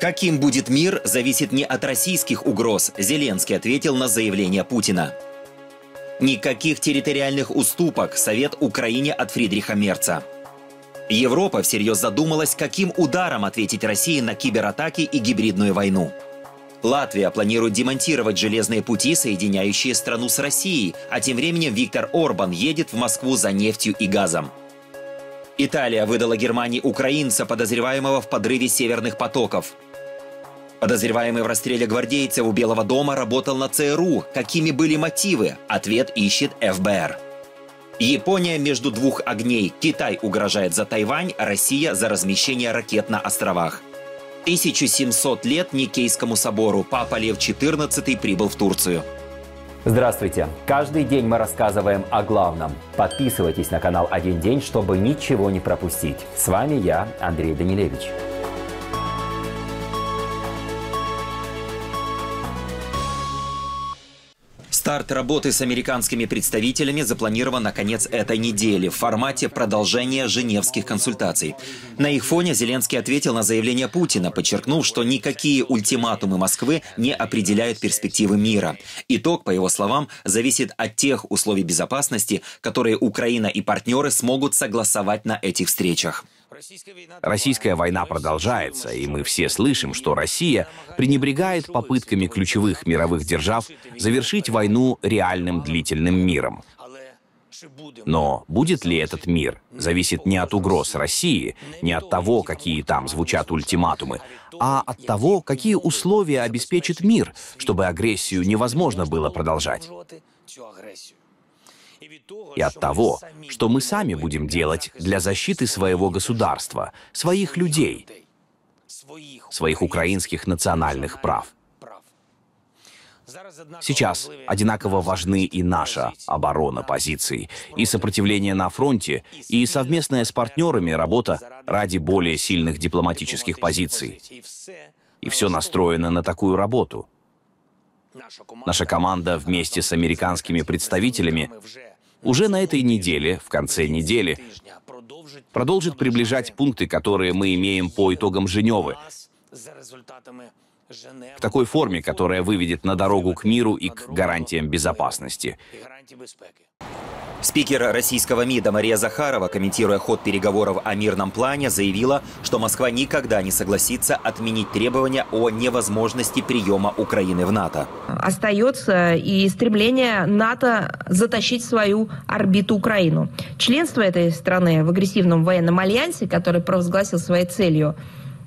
Каким будет мир, зависит не от российских угроз, Зеленский ответил на заявление Путина. Никаких территориальных уступок, совет Украине от Фридриха Мерца. Европа всерьез задумалась, каким ударом ответить России на кибератаки и гибридную войну. Латвия планирует демонтировать железные пути, соединяющие страну с Россией, а тем временем Виктор Орбан едет в Москву за нефтью и газом. Италия выдала Германии украинца, подозреваемого в подрыве северных потоков. Подозреваемый в расстреле гвардейцев у Белого дома работал на ЦРУ. Какими были мотивы? Ответ ищет ФБР. Япония между двух огней. Китай угрожает за Тайвань, Россия за размещение ракет на островах. 1700 лет Никейскому собору. Папа Лев XIV прибыл в Турцию. Здравствуйте! Каждый день мы рассказываем о главном. Подписывайтесь на канал «Один день», чтобы ничего не пропустить. С вами я, Андрей Данилевич. Старт работы с американскими представителями запланирован на конец этой недели в формате продолжения женевских консультаций. На их фоне Зеленский ответил на заявление Путина, подчеркнув, что никакие ультиматумы Москвы не определяют перспективы мира. Итог, по его словам, зависит от тех условий безопасности, которые Украина и партнеры смогут согласовать на этих встречах. Российская война продолжается, и мы все слышим, что Россия пренебрегает попытками ключевых мировых держав завершить войну реальным длительным миром. Но будет ли этот мир, зависит не от угроз России, не от того, какие там звучат ультиматумы, а от того, какие условия обеспечит мир, чтобы агрессию невозможно было продолжать. И от того, что мы сами будем делать для защиты своего государства, своих людей, своих украинских национальных прав. Сейчас одинаково важны и наша оборона позиций, и сопротивление на фронте, и совместная с партнерами работа ради более сильных дипломатических позиций. И все настроено на такую работу. Наша команда вместе с американскими представителями уже на этой неделе, в конце недели, продолжит приближать пункты, которые мы имеем по итогам Женевы, в такой форме, которая выведет на дорогу к миру и к гарантиям безопасности. Спикер российского МИДа Мария Захарова, комментируя ход переговоров о мирном плане, заявила, что Москва никогда не согласится отменить требования о невозможности приема Украины в НАТО. Остается и стремление НАТО затащить в свою орбиту Украину. Членство этой страны в агрессивном военном альянсе, который провозгласил своей целью,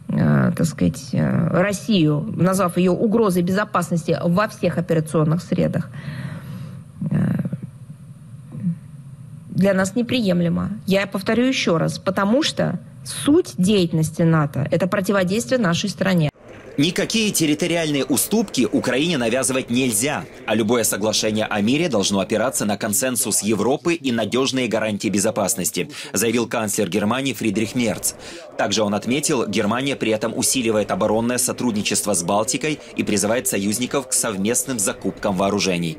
Россию, назвав ее угрозой безопасности во всех операционных средах, для нас неприемлемо. Я повторю еще раз, потому что суть деятельности НАТО – это противодействие нашей стране. Никакие территориальные уступки Украине навязывать нельзя, а любое соглашение о мире должно опираться на консенсус Европы и надежные гарантии безопасности, заявил канцлер Германии Фридрих Мерц. Также он отметил, Германия при этом усиливает оборонное сотрудничество с Балтикой и призывает союзников к совместным закупкам вооружений.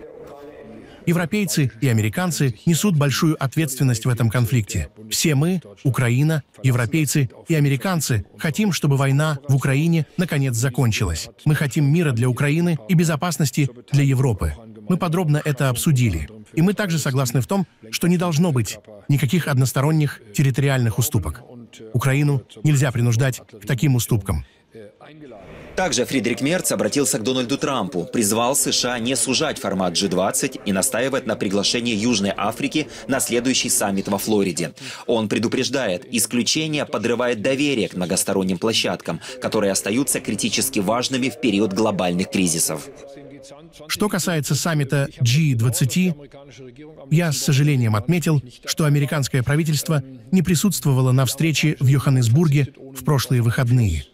Европейцы и американцы несут большую ответственность в этом конфликте. Все мы, Украина, европейцы и американцы, хотим, чтобы война в Украине наконец закончилась. Мы хотим мира для Украины и безопасности для Европы. Мы подробно это обсудили. И мы также согласны в том, что не должно быть никаких односторонних территориальных уступок. Украину нельзя принуждать к таким уступкам. Также Фридрих Мерц обратился к Дональду Трампу, призвал США не сужать формат G20 и настаивать на приглашении Южной Африки на следующий саммит во Флориде. Он предупреждает, исключение подрывает доверие к многосторонним площадкам, которые остаются критически важными в период глобальных кризисов. Что касается саммита G20, я с сожалением отметил, что американское правительство не присутствовало на встрече в Йоханнесбурге в прошлые выходные.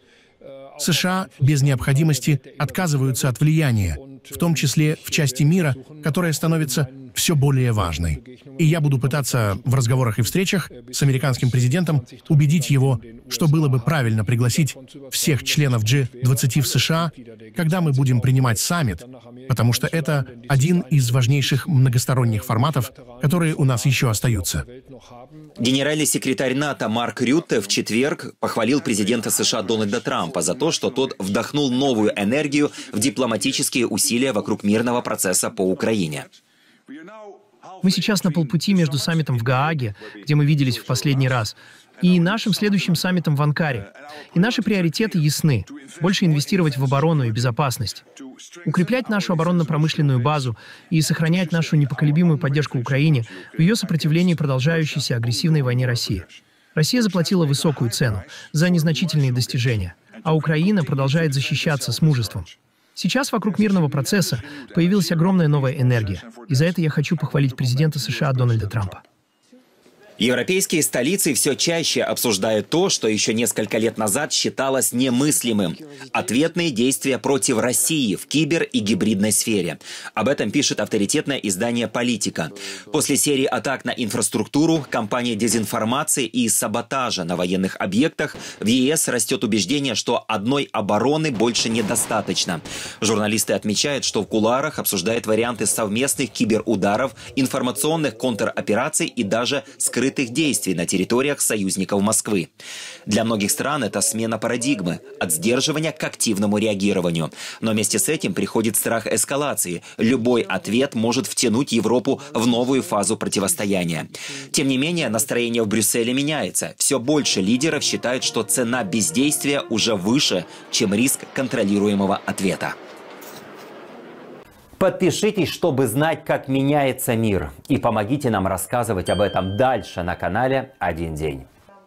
США без необходимости отказываются от влияния, в том числе в части мира, которая становится все более важной. И я буду пытаться в разговорах и встречах с американским президентом убедить его, что было бы правильно пригласить всех членов G20 в США, когда мы будем принимать саммит, потому что это один из важнейших многосторонних форматов, которые у нас еще остаются. Генеральный секретарь НАТО Марк Рютте в четверг похвалил президента США Дональда Трампа за то, что тот вдохнул новую энергию в дипломатические усилия вокруг мирного процесса по Украине. Мы сейчас на полпути между саммитом в Гааге, где мы виделись в последний раз, и нашим следующим саммитом в Анкаре. И наши приоритеты ясны. Больше инвестировать в оборону и безопасность. Укреплять нашу оборонно-промышленную базу и сохранять нашу непоколебимую поддержку Украине в ее сопротивлении продолжающейся агрессивной войне России. Россия заплатила высокую цену за незначительные достижения, а Украина продолжает защищаться с мужеством. Сейчас вокруг мирного процесса появилась огромная новая энергия. И за это я хочу похвалить президента США Дональда Трампа. Европейские столицы все чаще обсуждают то, что еще несколько лет назад считалось немыслимым – ответные действия против России в кибер- и гибридной сфере. Об этом пишет авторитетное издание «Политика». После серии атак на инфраструктуру, кампании дезинформации и саботажа на военных объектах в ЕС растет убеждение, что одной обороны больше недостаточно. Журналисты отмечают, что в кулуарах обсуждают варианты совместных киберударов, информационных контропераций и даже скрытых действий на территориях союзников Москвы. Для многих стран это смена парадигмы от сдерживания к активному реагированию. Но вместе с этим приходит страх эскалации. Любой ответ может втянуть Европу в новую фазу противостояния. Тем не менее, настроение в Брюсселе меняется. Все больше лидеров считают, что цена бездействия уже выше, чем риск контролируемого ответа. Подпишитесь, чтобы знать, как меняется мир. И помогите нам рассказывать об этом дальше на канале «Один день».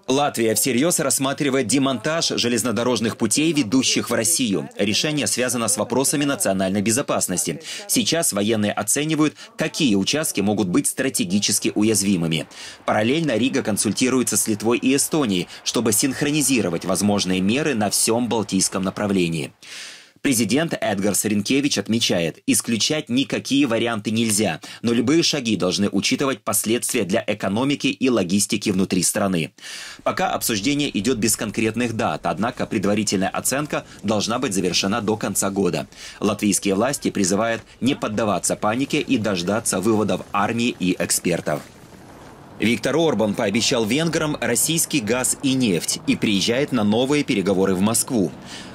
Латвия всерьез рассматривает демонтаж железнодорожных путей, ведущих в Россию. Решение связано с вопросами национальной безопасности. Сейчас военные оценивают, какие участки могут быть стратегически уязвимыми. Параллельно Рига консультируется с Литвой и Эстонией, чтобы синхронизировать возможные меры на всем Балтийском направлении. Президент Эдгарс Ринкевич отмечает, исключать никакие варианты нельзя, но любые шаги должны учитывать последствия для экономики и логистики внутри страны. Пока обсуждение идет без конкретных дат, однако предварительная оценка должна быть завершена до конца года. Латвийские власти призывают не поддаваться панике и дождаться выводов армии и экспертов. Виктор Орбан пообещал венграм российский газ и нефть и приезжает на новые переговоры в Москву.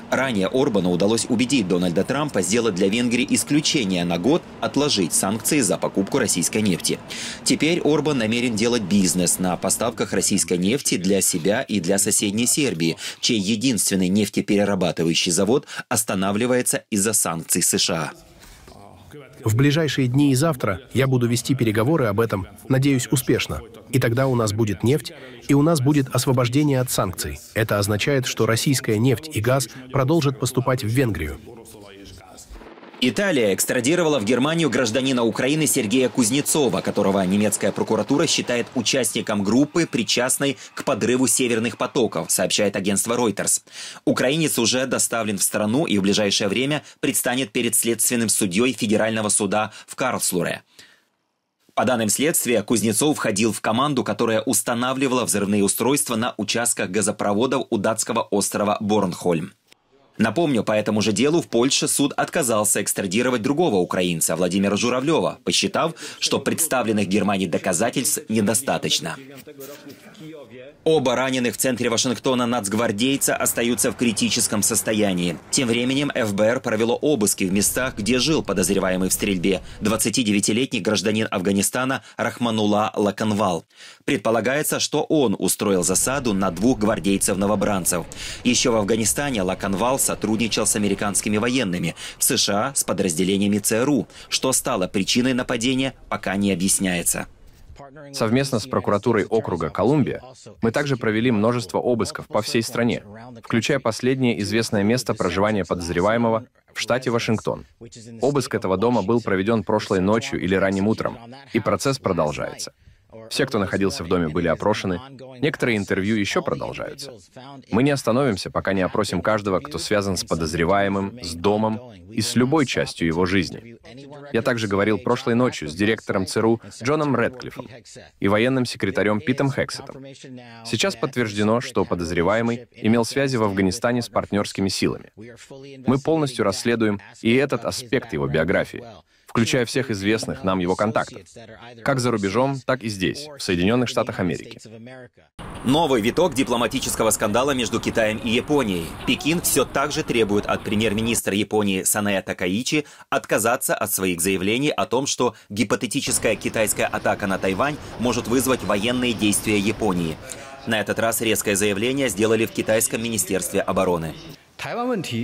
Ранее Орбану удалось убедить Дональда Трампа сделать для Венгрии исключение на год, отложить санкции за покупку российской нефти. Теперь Орбан намерен делать бизнес на поставках российской нефти для себя и для соседней Сербии, чей единственный нефтеперерабатывающий завод останавливается из-за санкций США. В ближайшие дни и завтра я буду вести переговоры об этом, надеюсь, успешно. И тогда у нас будет нефть, и у нас будет освобождение от санкций. Это означает, что российская нефть и газ продолжат поступать в Венгрию. Италия экстрадировала в Германию гражданина Украины Сергея Кузнецова, которого немецкая прокуратура считает участником группы, причастной к подрыву северных потоков, сообщает агентство Reuters. Украинец уже доставлен в страну и в ближайшее время предстанет перед следственным судьей федерального суда в Карлслруе. По данным следствия, Кузнецов входил в команду, которая устанавливала взрывные устройства на участках газопроводов у датского острова Борнхольм. Напомню, по этому же делу в Польше суд отказался экстрадировать другого украинца, Владимира Журавлева, посчитав, что представленных Германии доказательств недостаточно. Оба раненых в центре Вашингтона нацгвардейца остаются в критическом состоянии. Тем временем ФБР провело обыски в местах, где жил подозреваемый в стрельбе 29-летний гражданин Афганистана Рахманулла Лаканвал. Предполагается, что он устроил засаду на 2 гвардейцев-новобранцев. Еще в Афганистане Лаканвал сотрудничал с американскими военными, в США с подразделениями ЦРУ. Что стало причиной нападения, пока не объясняется. Совместно с прокуратурой округа Колумбия мы также провели множество обысков по всей стране, включая последнее известное место проживания подозреваемого в штате Вашингтон. Обыск этого дома был проведен прошлой ночью или ранним утром, и процесс продолжается. Все, кто находился в доме, были опрошены. Некоторые интервью еще продолжаются. Мы не остановимся, пока не опросим каждого, кто связан с подозреваемым, с домом и с любой частью его жизни. Я также говорил прошлой ночью с директором ЦРУ Джоном Рэдклиффом и военным секретарем Питом Хексетом. Сейчас подтверждено, что подозреваемый имел связи в Афганистане с партнерскими силами. Мы полностью расследуем и этот аспект его биографии, включая всех известных нам его контактов, как за рубежом, так и здесь, в Соединенных Штатах Америки. Новый виток дипломатического скандала между Китаем и Японией. Пекин все так же требует от премьер-министра Японии Санэ Такаичи отказаться от своих заявлений о том, что гипотетическая китайская атака на Тайвань может вызвать военные действия Японии. На этот раз резкое заявление сделали в китайском министерстве обороны.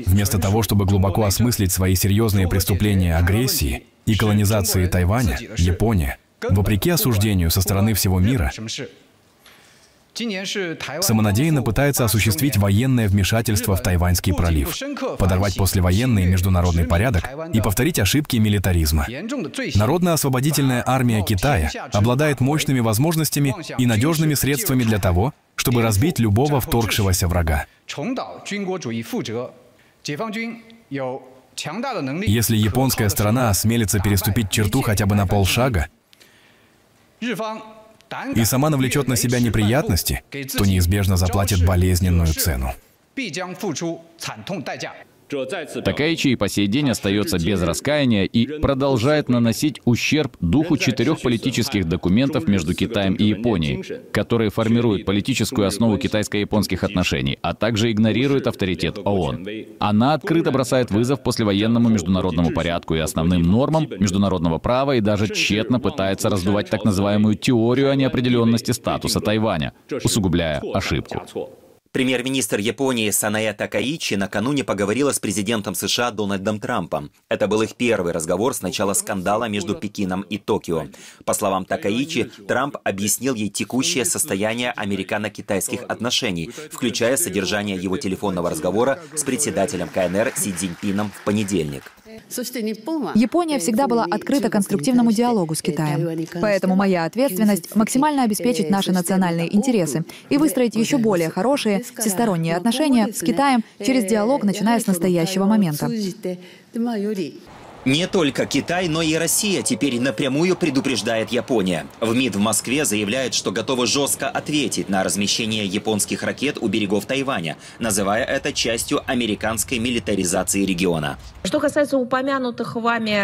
Вместо того, чтобы глубоко осмыслить свои серьезные преступления агрессии и колонизации Тайваня, Япония, вопреки осуждению со стороны всего мира, самонадеянно пытается осуществить военное вмешательство в Тайваньский пролив, подорвать послевоенный международный порядок и повторить ошибки милитаризма. Народно-освободительная армия Китая обладает мощными возможностями и надежными средствами для того, чтобы разбить любого вторгшегося врага. Если японская сторона осмелится переступить черту хотя бы на полшага и сама навлечет на себя неприятности, то неизбежно заплатит болезненную цену. Такаичи и по сей день остается без раскаяния и продолжает наносить ущерб духу 4 политических документов между Китаем и Японией, которые формируют политическую основу китайско-японских отношений, а также игнорирует авторитет ООН. Она открыто бросает вызов послевоенному международному порядку и основным нормам международного права и даже тщетно пытается раздувать так называемую теорию о неопределенности статуса Тайваня, усугубляя ошибку. Премьер-министр Японии Санэ Такаичи накануне поговорила с президентом США Дональдом Трампом. Это был их первый разговор с начала скандала между Пекином и Токио. По словам Такаичи, Трамп объяснил ей текущее состояние американо-китайских отношений, включая содержание его телефонного разговора с председателем КНР Си Цзиньпином в понедельник. Япония всегда была открыта конструктивному диалогу с Китаем. Поэтому моя ответственность — максимально обеспечить наши национальные интересы и выстроить еще более хорошие всесторонние отношения с Китаем через диалог, начиная с настоящего момента. Не только Китай, но и Россия теперь напрямую предупреждает Япония. В МИД в Москве заявляет, что готова жестко ответить на размещение японских ракет у берегов Тайваня, называя это частью американской милитаризации региона. Что касается упомянутых вами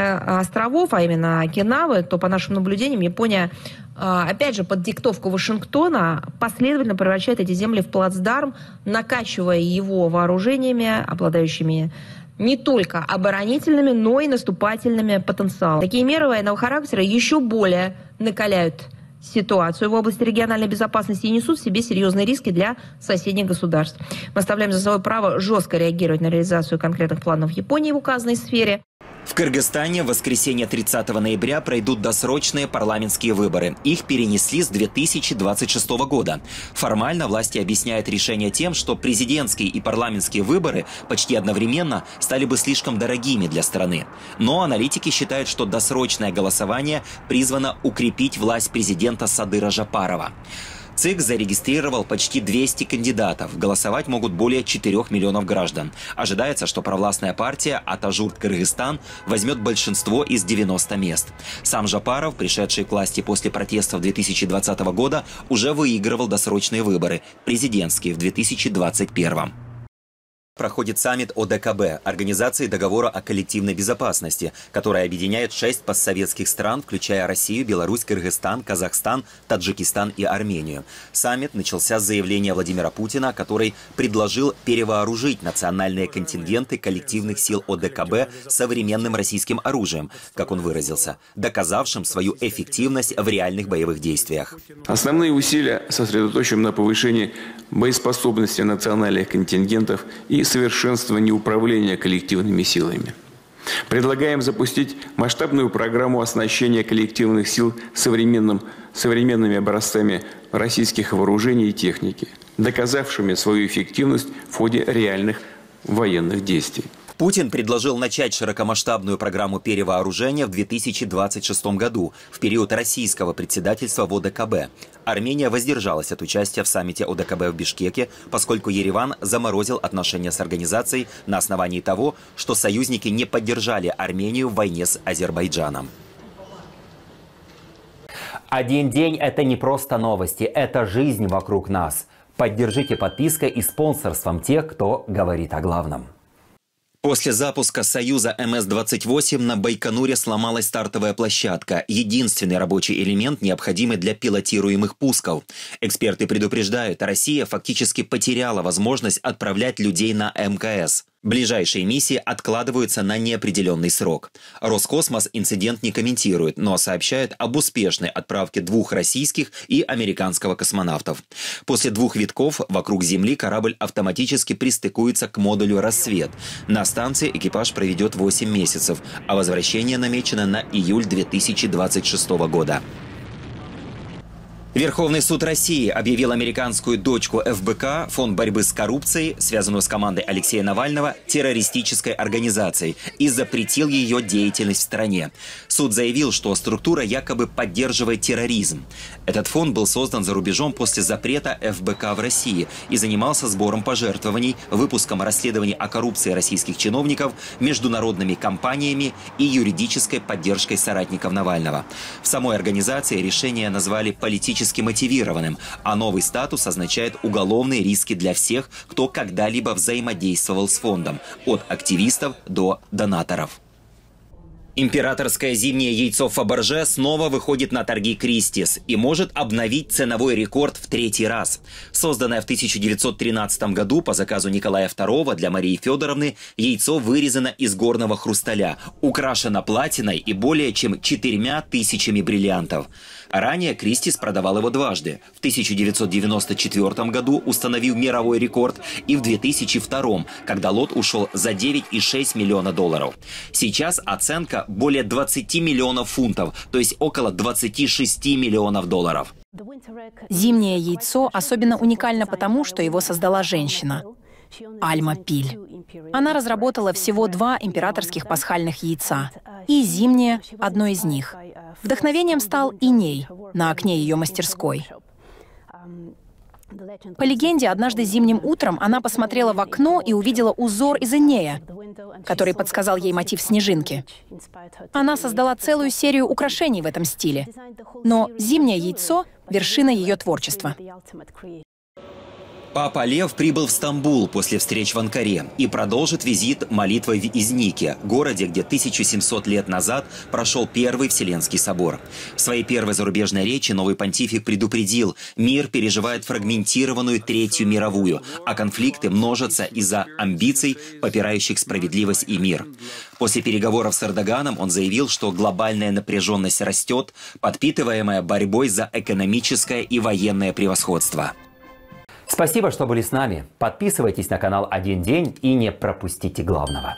островов, а именно Окинавы, то по нашим наблюдениям Япония, опять же, под диктовку Вашингтона последовательно превращает эти земли в плацдарм, накачивая его вооружениями, обладающими не только оборонительными, но и наступательными потенциалом. Такие меры военного характера еще более накаляют ситуацию в области региональной безопасности и несут в себе серьезные риски для соседних государств. Мы оставляем за собой право жестко реагировать на реализацию конкретных планов Японии в указанной сфере. В Кыргызстане в воскресенье 30 ноября пройдут досрочные парламентские выборы. Их перенесли с 2026 года. Формально власти объясняют решение тем, что президентские и парламентские выборы почти одновременно стали бы слишком дорогими для страны. Но аналитики считают, что досрочное голосование призвано укрепить власть президента Садыра Жапарова. ЦИК зарегистрировал почти 200 кандидатов. Голосовать могут более 4 миллионов граждан. Ожидается, что провластная партия Атажурт Кыргызстан возьмет большинство из 90 мест. Сам Жапаров, пришедший к власти после протестов 2020 года, уже выигрывал досрочные выборы, президентские в 2021. Проходит саммит ОДКБ, Организации договора о коллективной безопасности, которая объединяет 6 постсоветских стран, включая Россию, Беларусь, Кыргызстан, Казахстан, Таджикистан и Армению. Саммит начался с заявления Владимира Путина, который предложил перевооружить национальные контингенты коллективных сил ОДКБ современным российским оружием, как он выразился, доказавшим свою эффективность в реальных боевых действиях. Основные усилия сосредоточим на повышении боеспособности национальных контингентов и совершенствование управления коллективными силами. Предлагаем запустить масштабную программу оснащения коллективных сил современными образцами российских вооружений и техники, доказавшими свою эффективность в ходе реальных военных действий. Путин предложил начать широкомасштабную программу перевооружения в 2026 году, в период российского председательства в ОДКБ. Армения воздержалась от участия в саммите ОДКБ в Бишкеке, поскольку Ереван заморозил отношения с организацией на основании того, что союзники не поддержали Армению в войне с Азербайджаном. Один день – это не просто новости, это жизнь вокруг нас. Поддержите подпиской и спонсорством тех, кто говорит о главном. После запуска «Союза МС-28» на Байконуре сломалась стартовая площадка. Единственный рабочий элемент, необходимый для пилотируемых пусков. Эксперты предупреждают, Россия фактически потеряла возможность отправлять людей на МКС. Ближайшие миссии откладываются на неопределенный срок. Роскосмос инцидент не комментирует, но сообщает об успешной отправке 2 российских и американского космонавтов. После 2 витков вокруг Земли корабль автоматически пристыкуется к модулю «Рассвет». На станции экипаж проведет 8 месяцев, а возвращение намечено на июль 2026 года. Верховный суд России объявил американскую дочку ФБК, Фонд борьбы с коррупцией, связанную с командой Алексея Навального, террористической организацией и запретил ее деятельность в стране. Суд заявил, что структура якобы поддерживает терроризм. Этот фонд был создан за рубежом после запрета ФБК в России и занимался сбором пожертвований, выпуском расследований о коррупции российских чиновников, международными компаниями и юридической поддержкой соратников Навального. В самой организации решение назвали политически мотивированным, а новый статус означает уголовные риски для всех, кто когда-либо взаимодействовал с фондом, от активистов до донаторов. Императорское зимнее яйцо Фаберже снова выходит на торги Кристис и может обновить ценовой рекорд в 3-й раз. Созданное в 1913 году по заказу Николая II для Марии Федоровны, яйцо вырезано из горного хрусталя, украшено платиной и более чем 4000 бриллиантов. Ранее Кристис продавал его дважды. В 1994 году установил мировой рекорд и в 2002, когда лот ушел за $9,6 миллиона. Сейчас оценка более 20 миллионов фунтов, то есть около $26 миллионов. Зимнее яйцо особенно уникально потому, что его создала женщина – Альма Пиль. Она разработала всего 2 императорских пасхальных яйца, и зимнее – одно из них. Вдохновением стал иней на окне ее мастерской. По легенде, однажды зимним утром она посмотрела в окно и увидела узор из инея, который подсказал ей мотив снежинки. Она создала целую серию украшений в этом стиле. Но зимнее яйцо — вершина ее творчества. Папа Лев прибыл в Стамбул после встреч в Анкаре и продолжит визит молитвой в Изнике, городе, где 1700 лет назад прошел Первый Вселенский собор. В своей первой зарубежной речи новый понтифик предупредил, мир переживает фрагментированную Третью мировую, а конфликты множатся из-за амбиций, попирающих справедливость и мир. После переговоров с Эрдоганом он заявил, что глобальная напряженность растет, подпитываемая борьбой за экономическое и военное превосходство. Спасибо, что были с нами. Подписывайтесь на канал «Один день» и не пропустите главного.